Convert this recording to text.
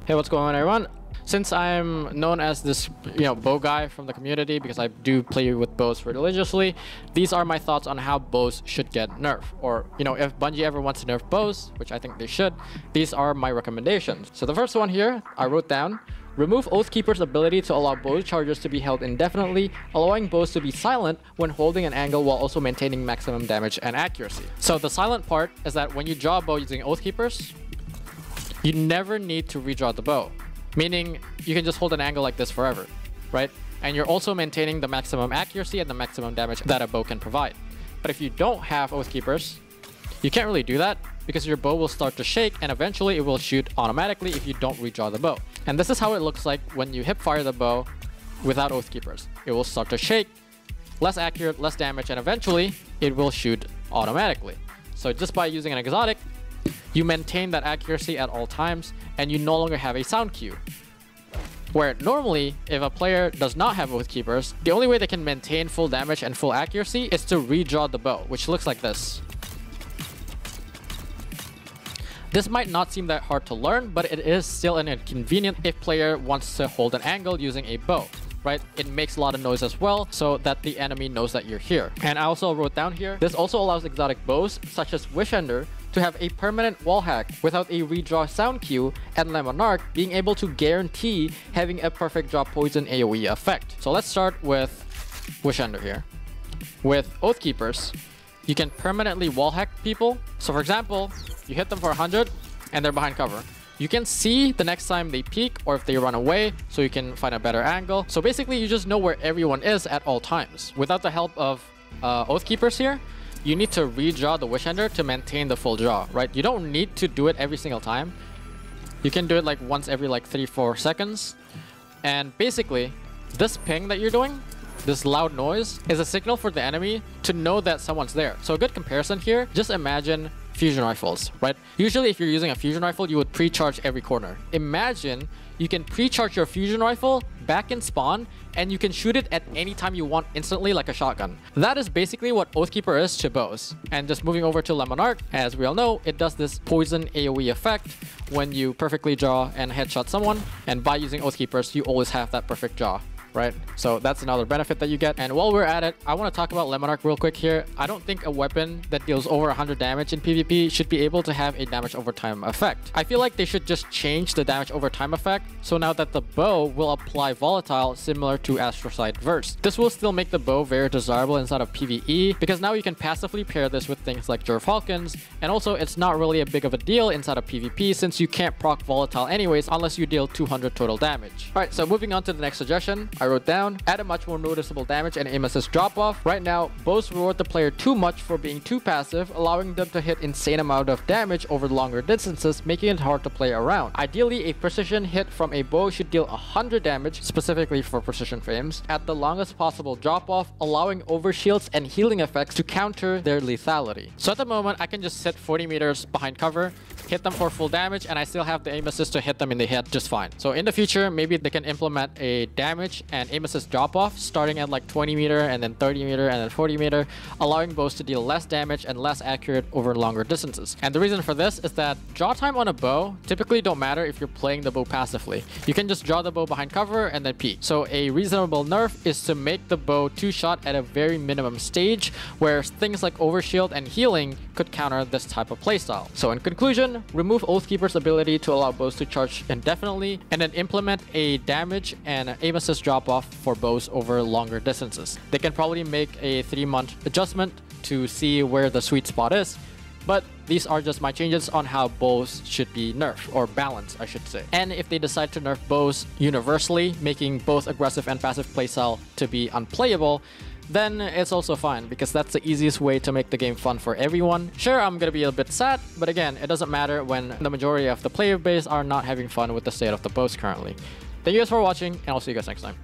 Hey, what's going on, everyone? Since I'm known as this, bow guy from the community because I do play with bows religiously, these are my thoughts on how bows should get nerfed. Or, if Bungie ever wants to nerf bows, which I think they should, these are my recommendations. So the first one here, I wrote down, remove Oathkeeper's ability to allow bow charges to be held indefinitely, allowing bows to be silent when holding an angle while also maintaining maximum damage and accuracy. So the silent part is that when you draw a bow using Oathkeepers, you never need to redraw the bow. Meaning, you can just hold an angle like this forever, right? And you're also maintaining the maximum accuracy and the maximum damage that a bow can provide. But if you don't have Oathkeepers, you can't really do that because your bow will start to shake and eventually it will shoot automatically if you don't redraw the bow. And this is how it looks like when you hip fire the bow without Oathkeepers. It will start to shake, less accurate, less damage, and eventually it will shoot automatically. So just by using an exotic, you maintain that accuracy at all times and you no longer have a sound cue. Where normally, if a player does not have Oathkeepers, the only way they can maintain full damage and full accuracy is to redraw the bow, which looks like this. This might not seem that hard to learn, but it is still an inconvenient if player wants to hold an angle using a bow. Right? It makes a lot of noise as well, so that the enemy knows that you're here. And I also wrote down here, this also allows exotic bows, such as Wishender, to have a permanent wall hack without a redraw sound cue, and Monarch being able to guarantee having a perfect draw poison AoE effect. So let's start with Wishender here. With Oathkeepers, you can permanently wall hack people. So for example, you hit them for 100 and they're behind cover. You can see the next time they peek or if they run away, so you can find a better angle. So basically, you just know where everyone is at all times. Without the help of Oathkeepers here, you need to redraw the Wishender to maintain the full draw, right? You don't need to do it every single time. You can do it like once every like 3-4 seconds. And basically, this ping that you're doing, this loud noise, is a signal for the enemy to know that someone's there. So a good comparison here, just imagine fusion rifles, right? Usually if you're using a fusion rifle, you would pre-charge every corner. Imagine you can pre-charge your fusion rifle back in spawn and you can shoot it at any time you want instantly like a shotgun. That is basically what Oathkeeper is to bows. And just moving over to Monarch, as we all know, it does this poison AoE effect when you perfectly draw and headshot someone. And by using Oathkeepers, you always have that perfect draw. Right? So that's another benefit that you get. And while we're at it, I want to talk about Monarch real quick here. I don't think a weapon that deals over 100 damage in PvP should be able to have a damage over time effect. I feel like they should just change the damage over time effect, so now that the bow will apply volatile similar to Astrocyte Verse. This will still make the bow very desirable inside of PvE because now you can passively pair this with things like Falcons, and also it's not really a big of a deal inside of PvP since you can't proc volatile anyways unless you deal 200 total damage. Alright, so moving on to the next suggestion, I wrote down, add a much more noticeable damage and aim assist drop off. Right now, bows reward the player too much for being too passive, allowing them to hit insane amount of damage over longer distances, making it hard to play around. Ideally, a precision hit from a bow should deal 100 damage, specifically for precision frames, at the longest possible drop off, allowing overshields and healing effects to counter their lethality. So at the moment, I can just sit 40 meters behind cover, hit them for full damage, and I still have the aim assist to hit them in the head just fine. So in the future, maybe they can implement a damage and aim assist drop off starting at like 20 meter and then 30 meter and then 40 meter, allowing bows to deal less damage and less accurate over longer distances. And the reason for this is that draw time on a bow typically don't matter if you're playing the bow passively. You can just draw the bow behind cover and then peek. So a reasonable nerf is to make the bow two-shot at a very minimum stage where things like overshield and healing could counter this type of playstyle. So in conclusion, remove Oathkeeper's ability to allow bows to charge indefinitely, and then implement a damage and aim assist drop off for bows over longer distances. They can probably make a 3-month adjustment to see where the sweet spot is, but these are just my changes on how bows should be nerfed, or balanced I should say. And if they decide to nerf bows universally, making both aggressive and passive playstyle to be unplayable, then it's also fine because that's the easiest way to make the game fun for everyone. Sure, I'm gonna be a bit sad, but again, it doesn't matter when the majority of the player base are not having fun with the state of the bows currently. Thank you guys for watching, and I'll see you guys next time.